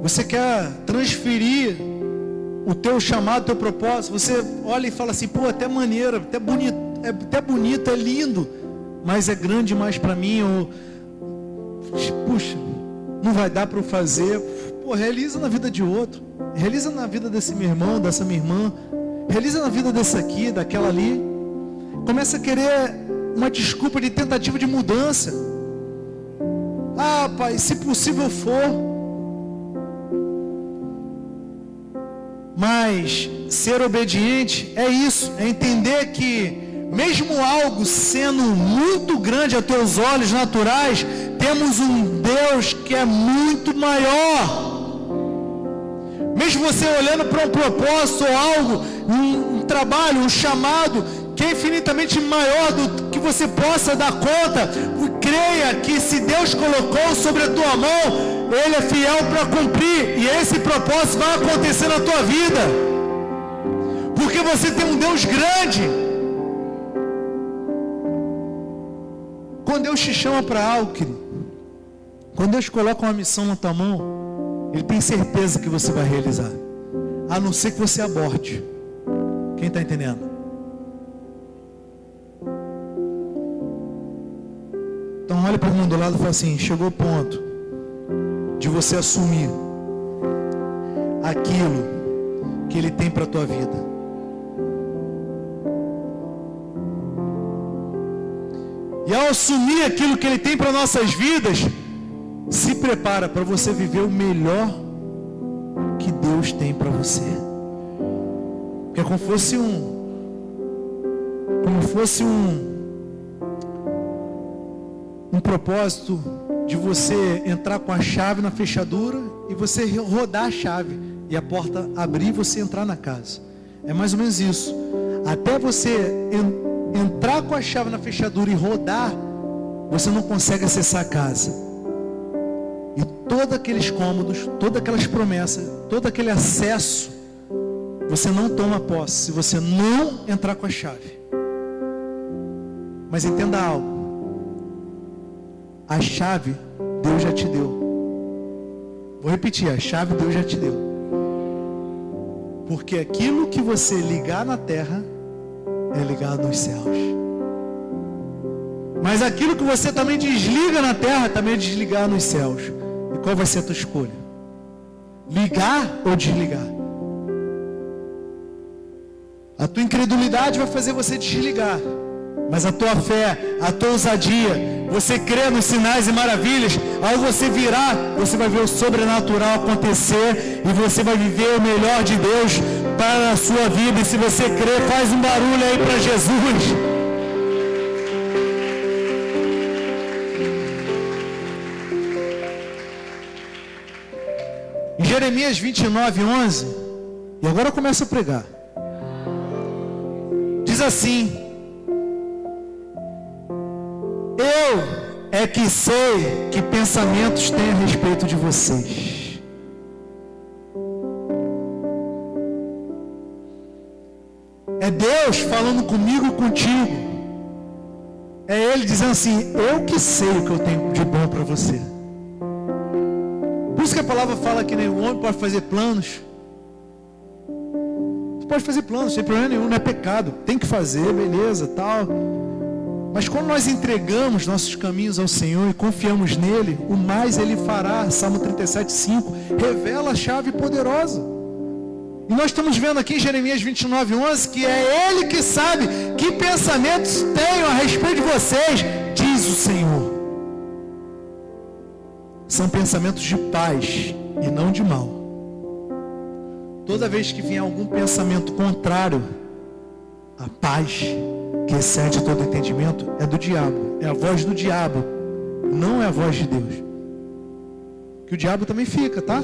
Você quer transferir o teu chamado, o teu propósito. Você olha e fala assim, pô, até maneiro, até bonito, é lindo, mas é grande demais para mim. Ou, puxa, não vai dar para eu fazer. Pô, realiza na vida de outro. Realiza na vida desse meu irmão, dessa minha irmã. Realiza na vida desse aqui, daquela ali. Começa a querer uma desculpa de tentativa de mudança. Ah, pai, se possível for. Mas ser obediente é isso, é entender que mesmo algo sendo muito grande aos teus olhos naturais, temos um Deus que é muito maior. Mesmo você olhando para um propósito ou algo, um trabalho, um chamado que é infinitamente maior do que você possa dar conta, creia que se Deus colocou sobre a tua mão, Ele é fiel para cumprir, e esse propósito vai acontecer na tua vida, porque você tem um Deus grande. Quando Deus te chama para algo, querido, quando Deus coloca uma missão na tua mão, Ele tem certeza que você vai realizar, a não ser que você aborte. Quem está entendendo? Então olha para o irmão do lado e fala assim, chegou o ponto de você assumir aquilo que Ele tem para a tua vida. E ao assumir aquilo que Ele tem para nossas vidas, se prepara para você viver o melhor que Deus tem para você. Que é como fosse um propósito de você entrar com a chave na fechadura e você rodar a chave e a porta abrir e você entrar na casa. É mais ou menos isso. Até você entrar com a chave na fechadura e rodar, você não consegue acessar a casa. E todos aqueles cômodos, todas aquelas promessas, todo aquele acesso, você não toma posse se você não entrar com a chave. Mas entenda algo. A chave Deus já te deu. Vou repetir, a chave Deus já te deu. Porque aquilo que você ligar na terra é ligado nos céus. Mas aquilo que você também desliga na terra também é desligar nos céus. E qual vai ser a tua escolha? Ligar ou desligar? A tua incredulidade vai fazer você desligar. Mas a tua fé, a tua ousadia, você crê nos sinais e maravilhas, ao você virar, você vai ver o sobrenatural acontecer e você vai viver o melhor de Deus para a sua vida. E se você crê, faz um barulho aí para Jesus. Em Jeremias 29:11, e agora eu começo a pregar. Diz assim: eu é que sei que pensamentos têm a respeito de vocês. É Deus falando comigo e contigo. É Ele dizendo assim, eu que sei o que eu tenho de bom para você. Por isso que a palavra fala que nem o homem pode fazer planos. Você pode fazer planos, sem problema nenhum, não é pecado. Tem que fazer, beleza, tal. Mas quando nós entregamos nossos caminhos ao Senhor e confiamos nele, o mais Ele fará. Salmo 37:5 revela a chave poderosa. E nós estamos vendo aqui em Jeremias 29:11 que é Ele que sabe que pensamentos tenho a respeito de vocês, diz o Senhor. São pensamentos de paz e não de mal. Toda vez que vier algum pensamento contrário à paz, que excede todo entendimento, é do diabo, é a voz do diabo, não é a voz de Deus. Que o diabo também fica, tá?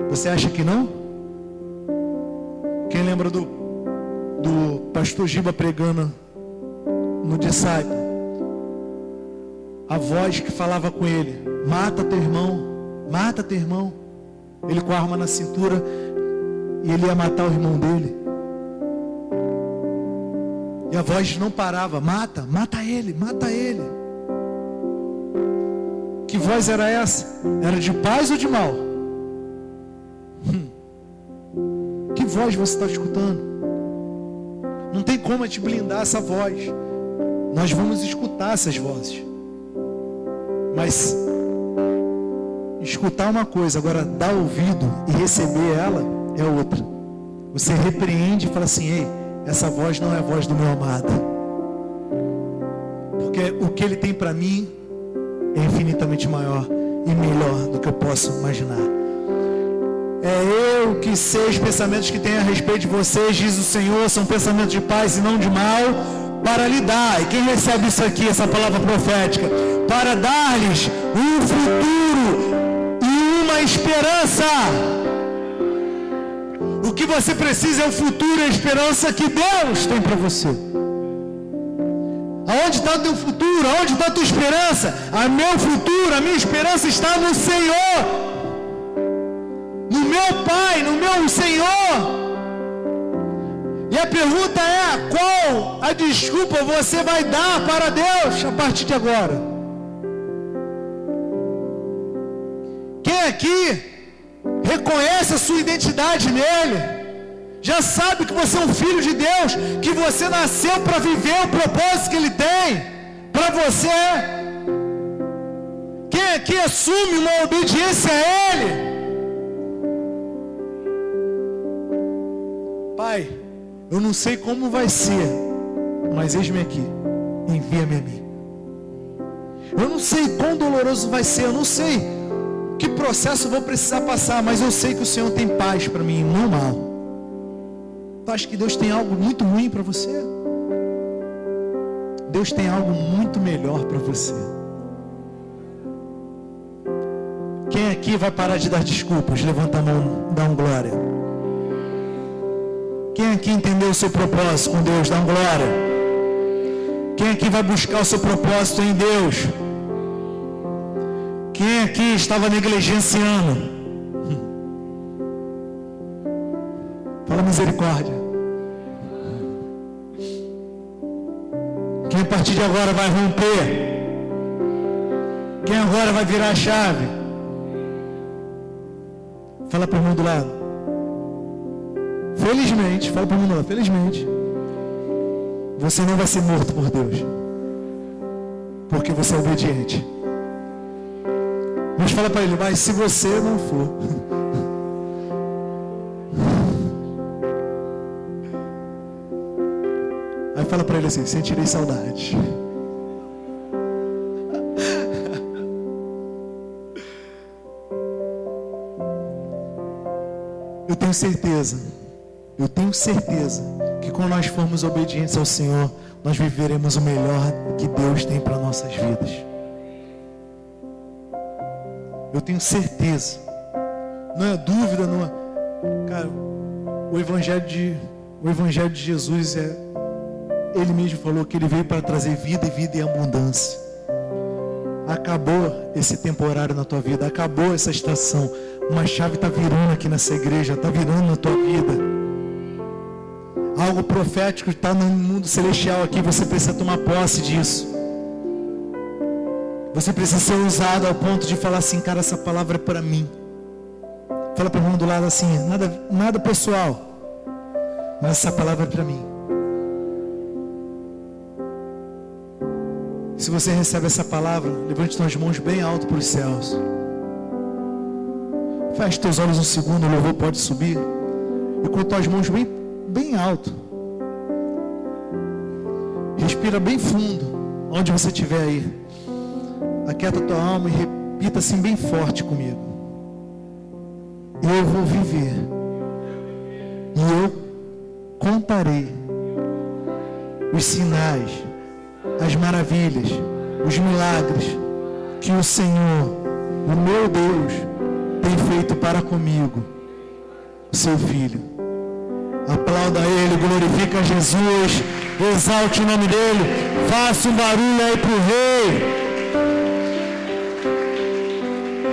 Você acha que não? Quem lembra do do pastor Giba pregando no Disciple, a voz que falava com ele: mata teu irmão, mata teu irmão. Ele com a arma na cintura e ele ia matar o irmão dele. E a voz não parava: mata, mata ele, mata ele. Que voz era essa? Era de paz ou de mal? Que voz você está escutando? Não tem como te blindar essa voz. Nós vamos escutar essas vozes. Mas escutar uma coisa, agora dar ouvido e receber ela é outra. Você repreende e fala assim: ei, essa voz não é a voz do meu amado. Porque o que ele tem para mim é infinitamente maior e melhor do que eu posso imaginar. É eu que sei os pensamentos que tenho a respeito de vocês, diz o Senhor, são pensamentos de paz e não de mal, para lhe dar. E quem recebe isso aqui, essa palavra profética? Para dar-lhes um futuro e uma esperança. O que você precisa é o futuro e a esperança que Deus tem para você. Aonde está o teu futuro? Aonde está a tua esperança? A meu futuro, a minha esperança está no Senhor, no meu Pai, no meu Senhor. E a pergunta é: qual a desculpa você vai dar para Deus a partir de agora? Quem aqui reconhece a sua identidade nele? Já sabe que você é um filho de Deus, que você nasceu para viver o propósito que Ele tem para você. Quem aqui assume uma obediência a Ele? Pai, eu não sei como vai ser, mas eis-me aqui, envia-me a mim. Eu não sei quão doloroso vai ser, eu não sei que processo eu vou precisar passar, mas eu sei que o Senhor tem paz para mim, não mal. Tu acha que Deus tem algo muito ruim para você? Deus tem algo muito melhor para você. Quem aqui vai parar de dar desculpas? Levanta a mão, dá um glória. Quem aqui entendeu o seu propósito com Deus? Dá um glória. Quem aqui vai buscar o seu propósito em Deus? Quem aqui estava negligenciando? Fala misericórdia. Quem a partir de agora vai romper? Quem agora vai virar a chave? Fala para o irmão do lado. Felizmente, fala para o irmão do lado, felizmente, você não vai ser morto por Deus, porque você é obediente. Mas fala para ele: mas se você não for, aí fala para ele assim: sentirei saudade. Eu tenho certeza que quando nós formos obedientes ao Senhor, nós viveremos o melhor que Deus tem para nossas vidas. Eu tenho certeza. Não é dúvida, não é... Cara, o Evangelho de Jesus Ele mesmo falou que Ele veio para trazer vida e vida em abundância. Acabou esse temporário na tua vida, acabou essa estação. Uma chave está virando aqui nessa igreja, está virando na tua vida. Algo profético está no mundo celestial aqui, você precisa tomar posse disso. Você precisa ser usado ao ponto de falar assim: cara, essa palavra é para mim. Fala para o irmão do lado assim: nada pessoal, mas essa palavra é para mim. Se você recebe essa palavra, levante suas mãos bem alto para os céus. Feche teus olhos um segundo, o louvor pode subir. E com tuas mãos bem alto. Respira bem fundo, onde você estiver aí. Aquieta a tua alma e repita assim bem forte comigo: eu vou viver e eu contarei os sinais, as maravilhas, os milagres que o Senhor, o meu Deus, tem feito para comigo, seu filho. Aplauda Ele, glorifica Jesus, exalte o nome dEle, faça um barulho aí para o Rei.